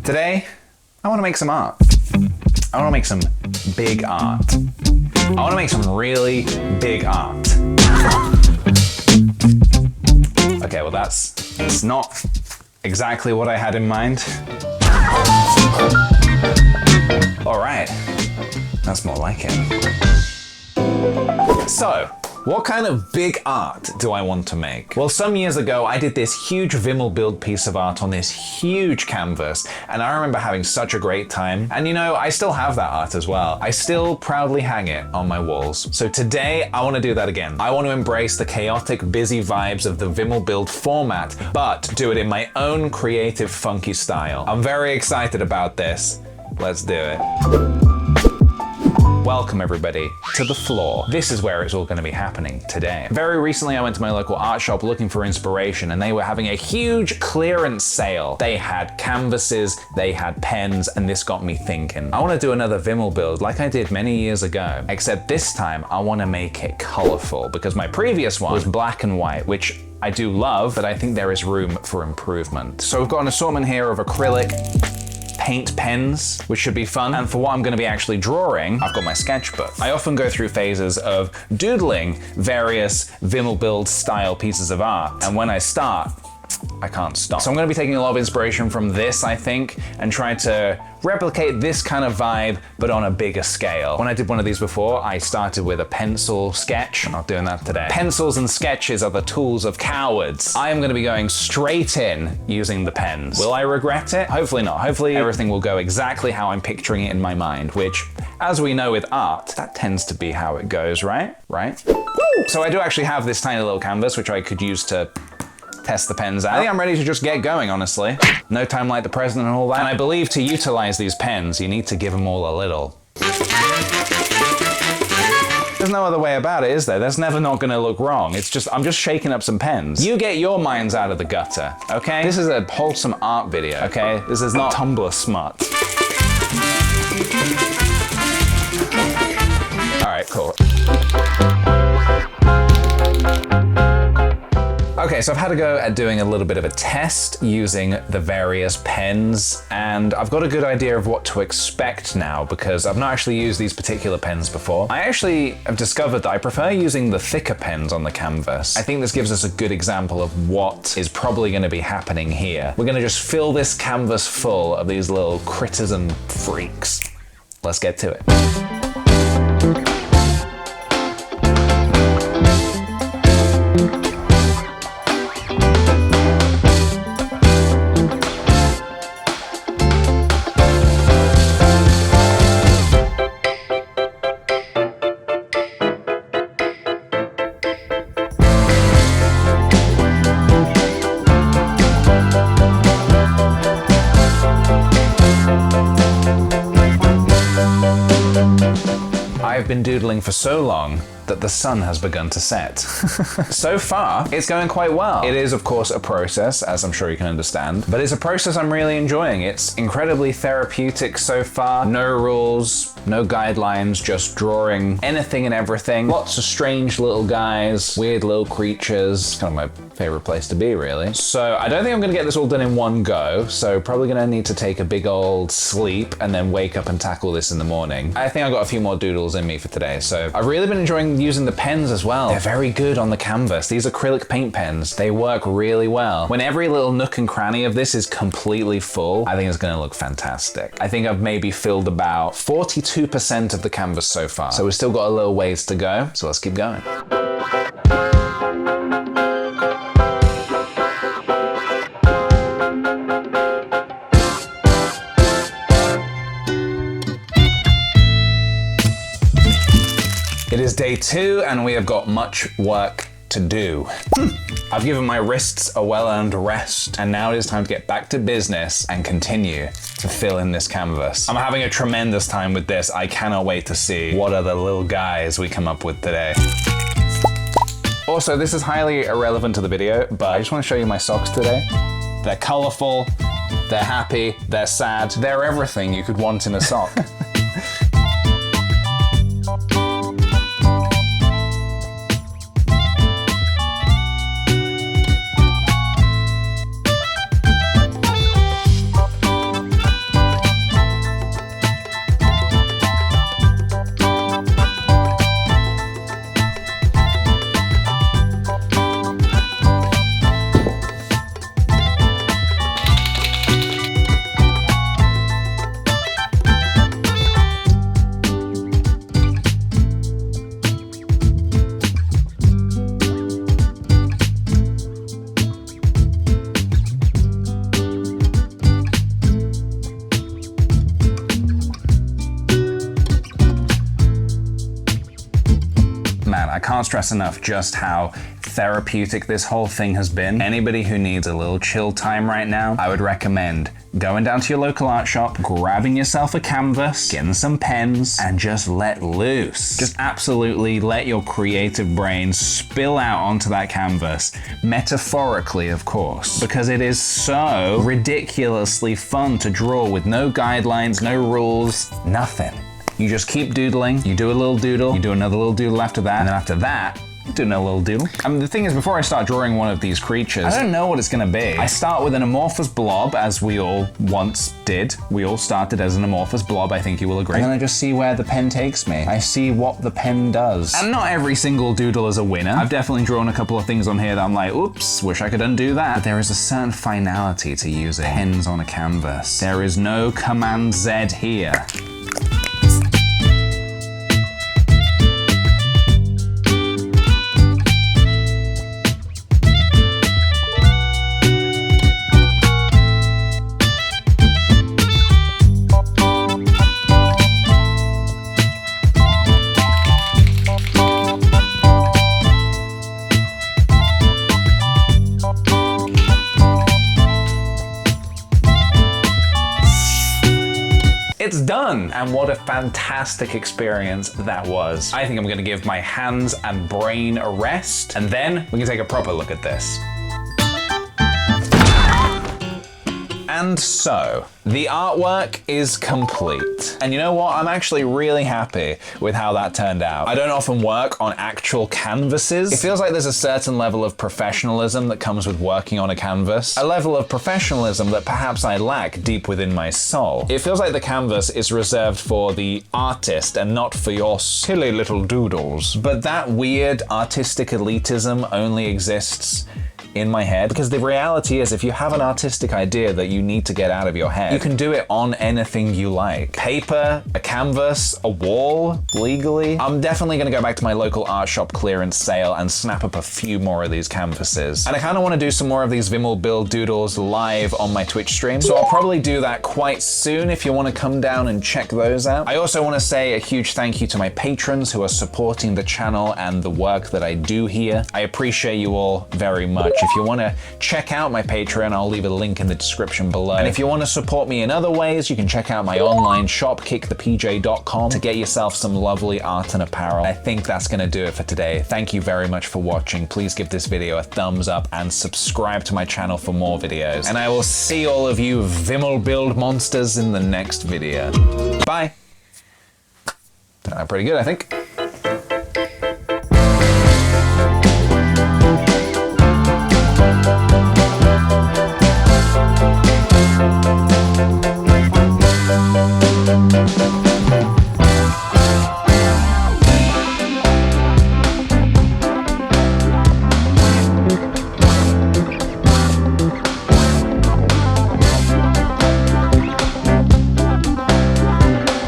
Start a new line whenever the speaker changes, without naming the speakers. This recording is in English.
Today, I want to make some art. I want to make some big art. I want to make some really big art. Okay, well it's not exactly what I had in mind. All right, that's more like it. So, what kind of big art do I want to make? Well, some years ago, I did this huge Vimmel build piece of art on this huge canvas, and I remember having such a great time. And you know, I still have that art as well. I still proudly hang it on my walls. So today, I want to do that again. I want to embrace the chaotic, busy vibes of the Vimmel build format, but do it in my own creative, funky style. I'm very excited about this. Let's do it. Welcome everybody to the floor. This is where it's all going to be happening today. Very recently I went to my local art shop looking for inspiration, and they were having a huge clearance sale. They had canvases, they had pens, and this got me thinking. I want to do another Vimmel build like I did many years ago, except this time I want to make it colorful, because my previous one was black and white, which I do love, but I think there is room for improvement. So we've got an assortment here of acrylic, paint pens, which should be fun. And for what I'm going to be actually drawing, I've got my sketchbook. I often go through phases of doodling various Vimmel build style pieces of art. And when I start, I can't stop. So I'm going to be taking a lot of inspiration from this, I think, and trying to replicate this kind of vibe, but on a bigger scale. When I did one of these before, I started with a pencil sketch. I'm not doing that today. Pencils and sketches are the tools of cowards. I am going to be going straight in using the pens. Will I regret it? Hopefully not. Hopefully everything will go exactly how I'm picturing it in my mind, which, as we know with art, that tends to be how it goes, right? Right? Woo! So I do actually have this tiny little canvas, which I could use to test the pens out. I think I'm ready to just get going, honestly. No time like the present and all that. And I believe to utilize these pens, you need to give them all a little. There's no other way about it, is there? That's never not gonna look wrong. It's just, I'm just shaking up some pens. You get your minds out of the gutter, okay? This is a wholesome art video, okay? This is not Tumblr smut. All right, cool. Okay, so I've had a go at doing a little bit of a test using the various pens, and I've got a good idea of what to expect now because I've not actually used these particular pens before. I actually have discovered that I prefer using the thicker pens on the canvas. I think this gives us a good example of what is probably going to be happening here. We're going to just fill this canvas full of these little critters and freaks. Let's get to it. I've been doodling for so long that the sun has begun to set. So far, it's going quite well. It is, of course, a process, as I'm sure you can understand, but it's a process I'm really enjoying. It's incredibly therapeutic so far. No rules, no guidelines, just drawing anything and everything. Lots of strange little guys, weird little creatures. It's kind of my favorite place to be, really. So I don't think I'm gonna get this all done in one go, so probably gonna need to take a big old sleep and then wake up and tackle this in the morning. I think I've got a few more doodles in me for today, so I've really been enjoying using the pens as well. They're very good on the canvas. These acrylic paint pens, they work really well. When every little nook and cranny of this is completely full, I think it's gonna look fantastic. I think I've maybe filled about 42% of the canvas so far, so we've still got a little ways to go, so let's keep going. It is day 2 and we have got much work to do. I've given my wrists a well-earned rest, and now it is time to get back to business and continue to fill in this canvas. I'm having a tremendous time with this. I cannot wait to see what other little guys we come up with today. Also, this is highly irrelevant to the video, but I just want to show you my socks today. They're colorful, they're happy, they're sad, they're everything you could want in a sock. can't stress enough just how therapeutic this whole thing has been. Anybody who needs a little chill time right now, I would recommend going down to your local art shop, grabbing yourself a canvas, getting some pens, and just let loose. Just absolutely let your creative brain spill out onto that canvas, metaphorically, of course, because it is so ridiculously fun to draw with no guidelines, no rules, nothing. You just keep doodling, you do a little doodle, you do another little doodle after that, and then after that, do another little doodle. I mean, the thing is, before I start drawing one of these creatures, I don't know what it's gonna be. I start with an amorphous blob, as we all once did. We all started as an amorphous blob, I think you will agree. And then I just see where the pen takes me. I see what the pen does. And not every single doodle is a winner. I've definitely drawn a couple of things on here that I'm like, oops, wish I could undo that. But there is a certain finality to using pens on a canvas. There is no Command Z here. It's done! And what a fantastic experience that was. I think I'm gonna give my hands and brain a rest, and then we can take a proper look at this. And so, the artwork is complete. And you know what? I'm actually really happy with how that turned out. I don't often work on actual canvases. It feels like there's a certain level of professionalism that comes with working on a canvas. A level of professionalism that perhaps I lack deep within my soul. It feels like the canvas is reserved for the artist and not for your silly little doodles. But that weird artistic elitism only exists in my head, because the reality is, if you have an artistic idea that you need to get out of your head, you can do it on anything you like. Paper, a canvas, a wall, legally. I'm definitely gonna go back to my local art shop clearance sale and snap up a few more of these canvases. And I kinda wanna do some more of these Vimmel Build Doodles live on my Twitch stream, so I'll probably do that quite soon if you wanna come down and check those out. I also wanna say a huge thank you to my patrons who are supporting the channel and the work that I do here. I appreciate you all very much. If you want to check out my Patreon, I'll leave a link in the description below. And if you want to support me in other ways, you can check out my online shop, KickThePj.com, to get yourself some lovely art and apparel. I think that's going to do it for today. Thank you very much for watching. Please give this video a thumbs up and subscribe to my channel for more videos. And I will see all of you Vimmel Build monsters in the next video. Bye. Pretty good, I think.